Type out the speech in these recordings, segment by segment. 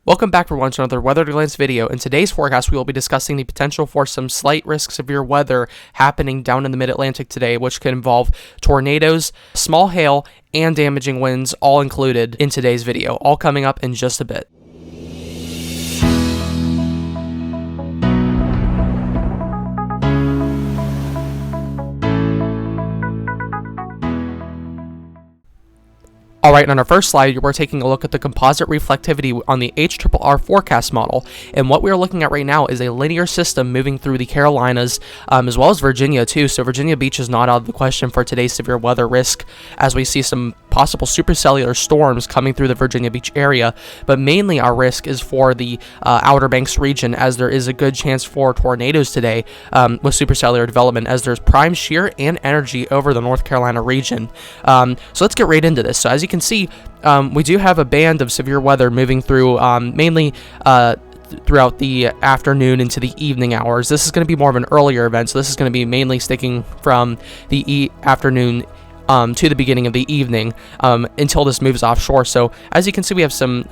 Welcome back for once another Weather at a Glance video. In today's forecast, we will be discussing the potential for some slight risk severe weather happening down in the mid-Atlantic today, which could involve tornadoes, small hail, and damaging winds, all included in today's video, all coming up in just a bit. Alright, on our first slide, we're taking a look at the composite reflectivity on the HRRR forecast model, and what we're looking at right now is a linear system moving through the Carolinas, as well as Virginia too, so Virginia Beach is not out of the question for today's severe weather risk, as we see some possible supercellular storms coming through the Virginia Beach area, but mainly our risk is for the Outer Banks region, as there is a good chance for tornadoes today with supercellular development, as there's prime shear and energy over the North Carolina region. So let's get right into this. So as you can see, we do have a band of severe weather moving through mainly throughout the afternoon into the evening hours. This is going to be more of an earlier event, so this is going to be mainly sticking from the afternoon to the beginning of the evening until this moves offshore. So as you can see, we have some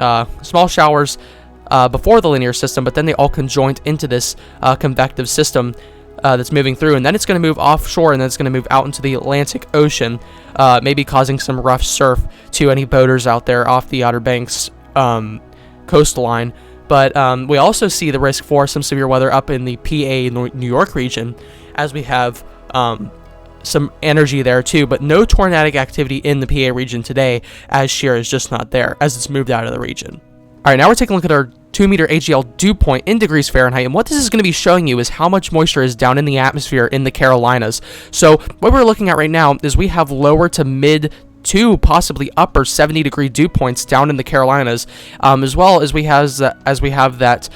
small showers before the linear system, but then they all conjoint into this convective system that's moving through, and then it's going to move offshore, and then it's going to move out into the Atlantic Ocean, maybe causing some rough surf to any boaters out there off the Outer Banks coastline. But we also see the risk for some severe weather up in the PA New York region, as we have some energy there too, but no tornadic activity in the PA region today, as shear is just not there, as it's moved out of the region. All right, now we're taking a look at our 2-meter AGL dew point in degrees Fahrenheit, and what this is going to be showing you is how much moisture is down in the atmosphere in the Carolinas. So what we're looking at right now is we have lower to mid to possibly upper 70-degree dew points down in the Carolinas, as well as we have that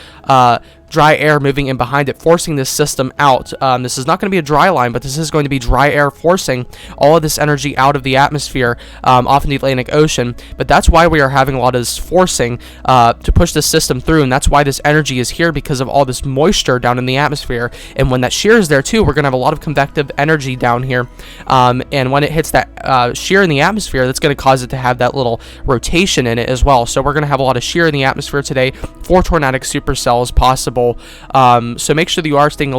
dry air moving in behind it, forcing this system out. This is not going to be a dry line, but this is going to be dry air forcing all of this energy out of the atmosphere off in the Atlantic Ocean. But that's why we are having a lot of this forcing to push this system through, and that's why this energy is here, because of all this moisture down in the atmosphere. And when that shear is there too, we're going to have a lot of convective energy down here, and when it hits that shear in the atmosphere, that's going to cause it to have that little rotation in it as well. So we're going to have a lot of shear in the atmosphere today for tornadic supercells possible. So make sure that you are staying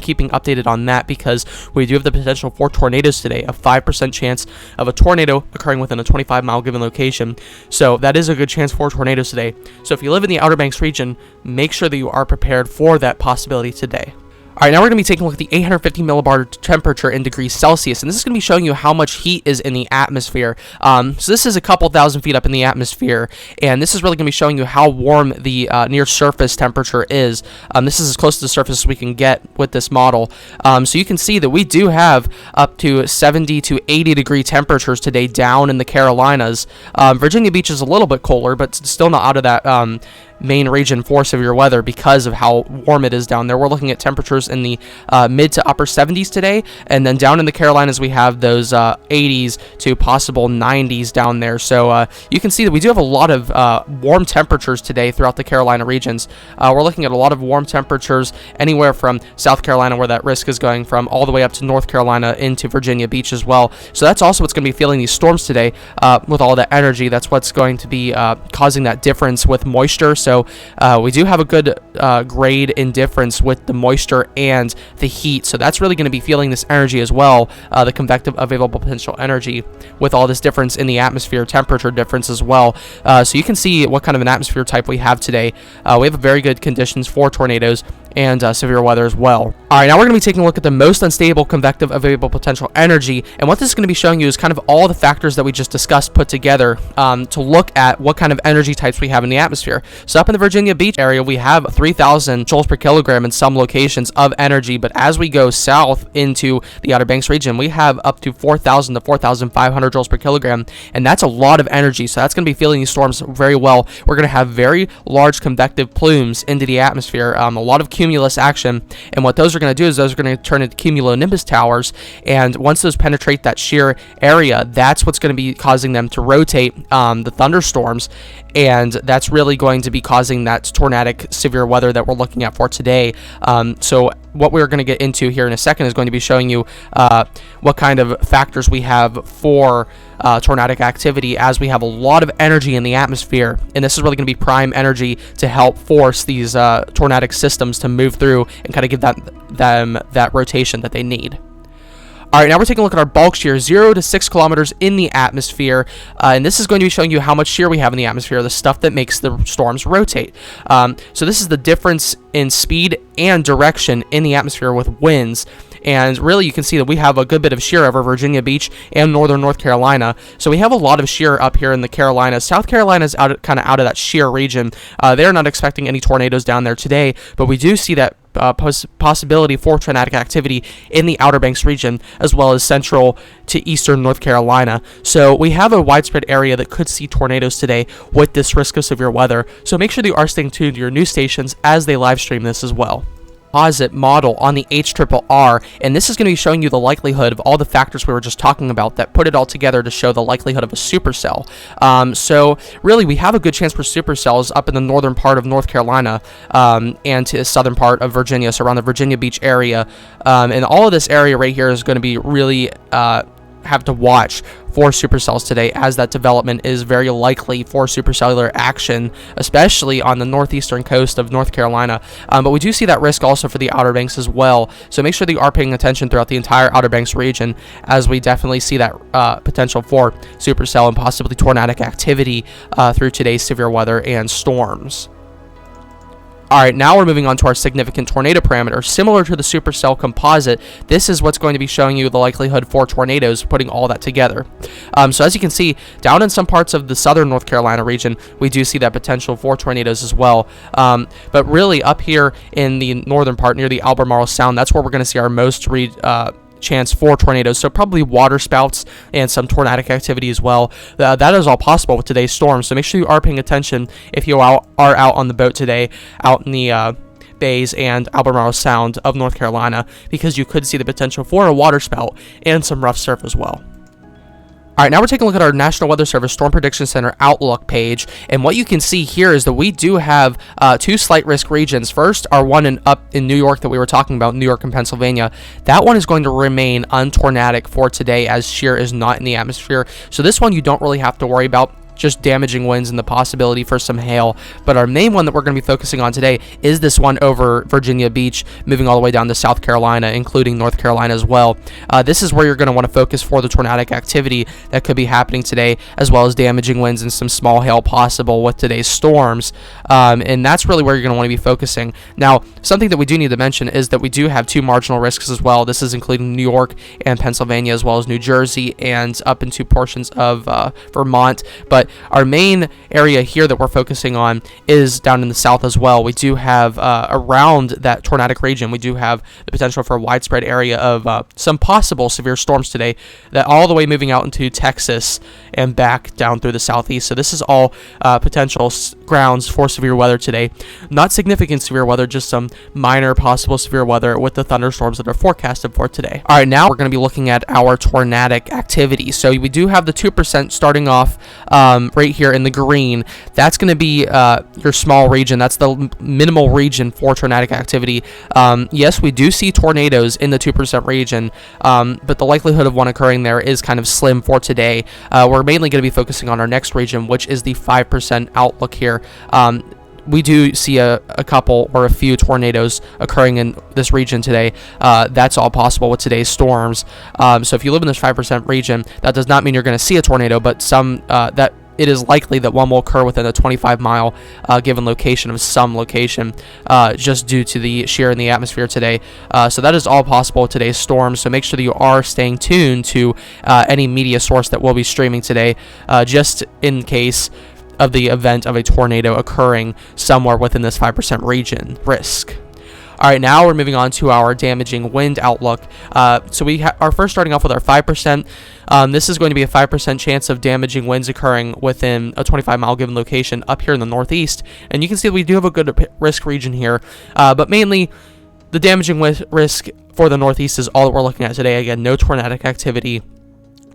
keeping updated on that, because we do have the potential for tornadoes today, a 5% chance of a tornado occurring within a 25-mile given location. So that is a good chance for tornadoes today. So if you live in the Outer Banks region, make sure that you are prepared for that possibility today. Alright, now we're going to be taking a look at the 850 millibar temperature in degrees Celsius, and this is going to be showing you how much heat is in the atmosphere. So this is a couple thousand feet up in the atmosphere, and this is really going to be showing you how warm the near surface temperature is. This is as close to the surface as we can get with this model. So you can see that we do have up to 70 to 80 degree temperatures today down in the Carolinas. Virginia Beach is a little bit colder, but still not out of that main region for severe weather because of how warm it is down there. We're looking at temperatures in the mid to upper 70s today, and then down in the Carolinas we have those 80s to possible 90s down there. So you can see that we do have a lot of warm temperatures today throughout the Carolina regions. We're looking at a lot of warm temperatures anywhere from South Carolina, where that risk is going from, all the way up to North Carolina into Virginia Beach as well. So that's also what's going to be feeling these storms today with all that energy. That's what's going to be causing that difference with moisture. So we do have a good grade in difference with the moisture and the heat. So that's really going to be feeling this energy as well, the convective available potential energy, with all this difference in the atmosphere temperature difference as well. So you can see what kind of an atmosphere type we have today. We have very good conditions for tornadoes and severe weather as well. Alright, now we're going to be taking a look at the most unstable convective available potential energy, and what this is going to be showing you is kind of all the factors that we just discussed put together to look at what kind of energy types we have in the atmosphere. So up in the Virginia Beach area, we have 3,000 joules per kilogram in some locations of energy, but as we go south into the Outer Banks region, we have up to 4,000 to 4,500 joules per kilogram, and that's a lot of energy. So that's going to be feeling these storms very well. We're going to have very large convective plumes into the atmosphere, a lot of cumulus action, and what those are going to do is those are going to turn into cumulonimbus towers, and once those penetrate that shear area, that's what's going to be causing them to rotate the thunderstorms and that's really going to be causing that tornadic severe weather that we're looking at for today. So what we're going to get into here in a second is going to be showing you what kind of factors we have for tornadic activity, as we have a lot of energy in the atmosphere, and this is really going to be prime energy to help force these tornadic systems to move through and kind of give them that rotation that they need. All right, now we're taking a look at our bulk shear, 0 to 6 kilometers in the atmosphere, and this is going to be showing you how much shear we have in the atmosphere, the stuff that makes the storms rotate. So this is the difference in speed and direction in the atmosphere with winds. And really, you can see that we have a good bit of shear over Virginia Beach and northern North Carolina. So we have a lot of shear up here in the Carolinas. South Carolina's kind of out of that shear region. They're not expecting any tornadoes down there today, but we do see that possibility for tornadic activity in the Outer Banks region, as well as central to eastern North Carolina. So we have a widespread area that could see tornadoes today with this risk of severe weather. So make sure that you are staying tuned to your news stations as they live stream this as well. Composite model on the HRRR, and this is going to be showing you the likelihood of all the factors we were just talking about that put it all together to show the likelihood of a supercell. So really, we have a good chance for supercells up in the northern part of North Carolina and to the southern part of Virginia, so around the Virginia Beach area. And all of this area right here is going to be really have to watch for supercells today, as that development is very likely for supercellular action, especially on the northeastern coast of North Carolina. But we do see that risk also for the Outer Banks as well. So make sure that you are paying attention throughout the entire Outer Banks region, as we definitely see that potential for supercell and possibly tornadic activity through today's severe weather and storms. All right, now we're moving on to our significant tornado parameter. Similar to the supercell composite, this is what's going to be showing you the likelihood for tornadoes, putting all that together. So as you can see, down in some parts of the southern North Carolina region, we do see that potential for tornadoes as well. But really, up here in the northern part, near the Albemarle Sound, that's where we're going to see our most chance for tornadoes, so probably water spouts and some tornadic activity as well. That is all possible with today's storm, so make sure you are paying attention if you are out on the boat today, out in the bays and Albemarle Sound of North Carolina, because you could see the potential for a water spout and some rough surf as well. All right, now we're taking a look at our National Weather Service Storm Prediction Center Outlook page, and what you can see here is that we do have two slight risk regions. First, our one up in New York that we were talking about, New York and Pennsylvania. That one is going to remain untornadic for today, as shear is not in the atmosphere. So this one you don't really have to worry about, just damaging winds and the possibility for some hail. But our main one that we're going to be focusing on today is this one over Virginia Beach, moving all the way down to South Carolina, including North Carolina as well. This is where you're going to want to focus for the tornadic activity that could be happening today, as well as damaging winds and some small hail possible with today's storms. And that's really where you're going to want to be focusing. Now, something that we do need to mention is that we do have two marginal risks as well. This is including New York and Pennsylvania, as well as New Jersey and up into portions of Vermont. But our main area here that we're focusing on is down in the south as well. We do have around that tornadic region, we do have the potential for a widespread area of some possible severe storms today, that all the way moving out into Texas and back down through the southeast. So this is all potential grounds for severe weather today. Not significant severe weather, just some minor possible severe weather with the thunderstorms that are forecasted for today. All right, now we're going to be looking at our tornadic activity. So we do have the 2% starting off right here in the green. That's going to be your small region. That's the minimal region for tornadic activity. Yes, we do see tornadoes in the 2% region, but the likelihood of one occurring there is kind of slim for today. We're mainly going to be focusing on our next region, which is the 5% outlook here. We do see a couple or a few tornadoes occurring in this region today. That's all possible with today's storms. So if you live in this 5% region, that does not mean you're going to see a tornado, but that it is likely that one will occur within a 25-mile given location of some location, just due to the shear in the atmosphere today. So that is all possible with today's storms. So make sure that you are staying tuned to any media source that will be streaming today, just in case of the event of a tornado occurring somewhere within this 5% region risk. All right, now we're moving on to our damaging wind outlook. So we are first starting off with our 5%. This is going to be a 5% chance of damaging winds occurring within a 25-mile given location up here in the northeast. And you can see that we do have a good risk region here, but mainly the damaging risk for the northeast is all that we're looking at today. Again, no tornadic activity,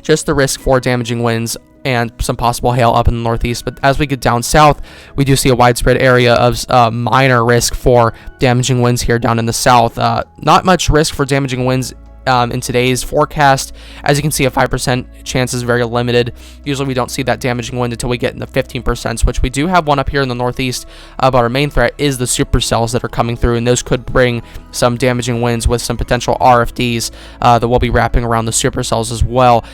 just the risk for damaging winds and some possible hail up in the northeast. But as we get down south, we do see a widespread area of minor risk for damaging winds here down in the south. Not much risk for damaging winds in today's forecast. As you can see, a 5% chance is very limited. Usually we don't see that damaging wind until we get in the 15%, which we do have one up here in the northeast. But our main threat is the supercells that are coming through, and those could bring some damaging winds with some potential RFDs that will be wrapping around the supercells as well.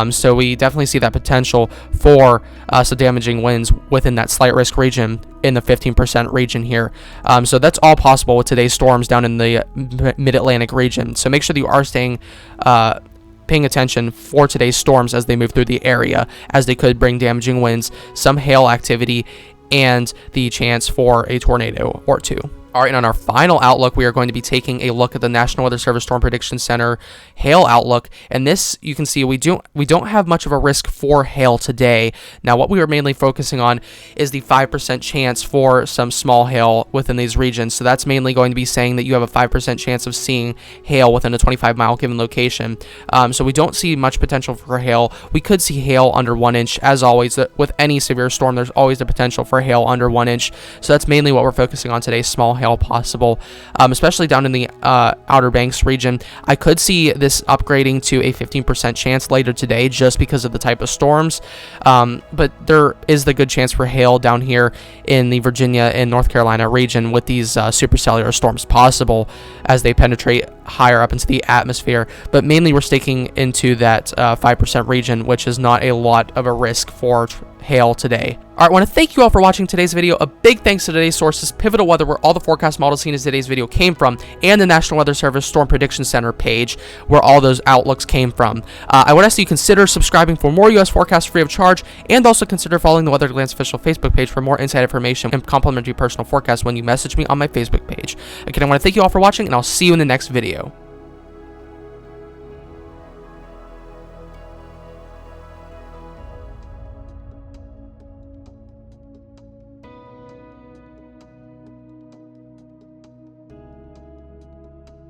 So we definitely see that potential for some damaging winds within that slight risk region in the 15% region here. So that's all possible with today's storms down in the mid-Atlantic region. So make sure that you are paying attention for today's storms as they move through the area, as they could bring damaging winds, some hail activity, and the chance for a tornado or two. All right, and on our final outlook, we are going to be taking a look at the National Weather Service Storm Prediction Center hail outlook. And this, you can see, we don't have much of a risk for hail today. Now, what we are mainly focusing on is the 5% chance for some small hail within these regions. So that's mainly going to be saying that you have a 5% chance of seeing hail within a 25-mile given location. So we don't see much potential for hail. We could see hail under 1 inch. As always, with any severe storm, there's always the potential for hail under 1 inch. So that's mainly what we're focusing on today, small hail possible, especially down in the Outer Banks region. I could see this upgrading to a 15% chance later today just because of the type of storms, but there is the good chance for hail down here in the Virginia and North Carolina region with these supercellular storms possible as they penetrate higher up into the atmosphere. But mainly we're sticking into that 5% region, which is not a lot of a risk for hail today. All right, I want to thank you all for watching today's video. A big thanks to today's sources, Pivotal Weather, where all the forecast models seen in today's video came from, and the National Weather Service Storm Prediction Center page, where all those outlooks came from. I would ask that you consider subscribing for more U.S. forecasts free of charge, and also consider following the Weather Glance official Facebook page for more inside information and complimentary personal forecasts when you message me on my Facebook page. Again, I want to thank you all for watching, and I'll see you in the next video.